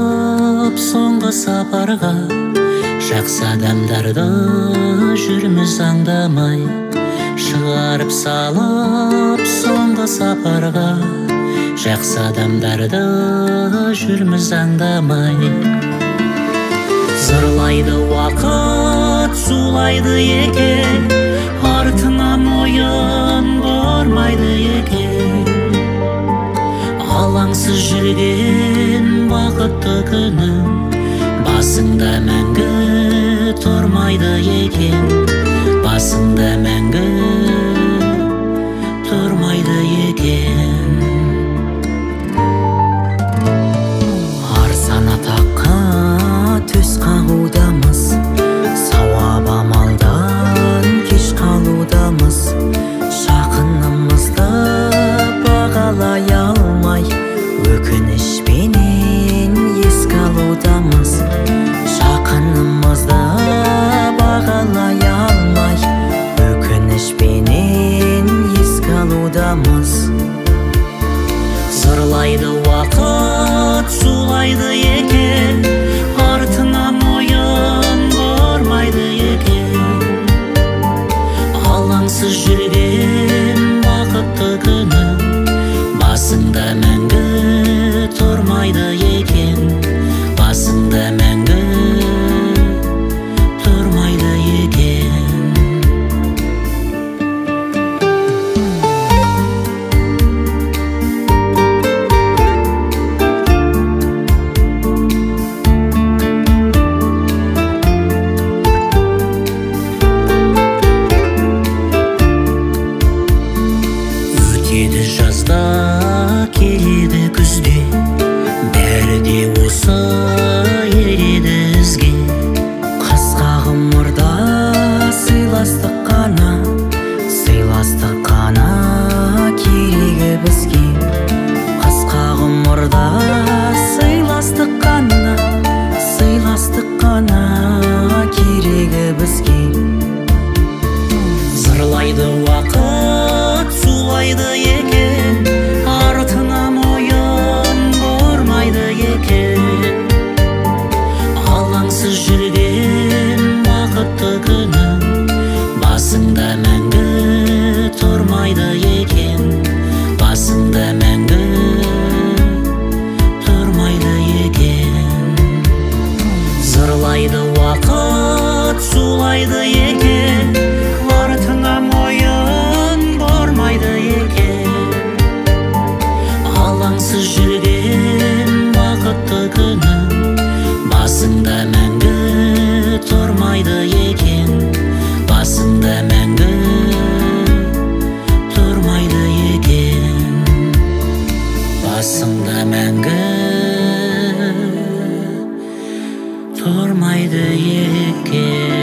салып соңғы сапарға, жақсы адамдарды жүрміз аңдамай. Шығарып салып соңғы сапарға, жақсы адамдарды жүрміз аңдамай. Зырлайды уақыт, зулайды екен, артынан ойын бармайды екен. Алаңсыз жүрген бақытты күнің басыңда мәңгі тұрмайды екен, басыңда мәңгі тұрмайды екен. Арзан атаққа төс қағудамыз, сауап амалдан кеш қалудамыз. Жақынымызды бағалай алмай, өкінішпенен еске алудамыз. Жақынымызды бағалай алмай, өкінішпенен еске алудамыз. Зырлайды уақыт, зулайды екен, артынан ойын бармайды екен. Алаңсыз жүрген бақытты күнің басыңда мәңгі тұрмайды екен, басыңда мәңгі тұрмайды екен. Өтеді жазда, келеді күзде, бәрі де осы ереді ізге. Қысқа ғұмырда сыйластық қана, сыйластық қана керегі бізге. Қысқа ғұмырда сыйластық қана, сыйластық қана керегі бізге. Зырлайды уақыт, зулайды екен, артынан ойын бармайды екен. Алаңсыз жүрген бақытты күнің басыңда мәңгі тұрмайды екен, басыңда мәңгі тұрмайды екен. Зырлайды уақыт, зулайды екен, артынан ойын бармайды екен. Алаңсыз жүрген бақытты күнің басыңда мәңгі тұрмайды екен, басыңда мәңгі тұрмайды екен, басыңда мәңгі тұрмайды екен.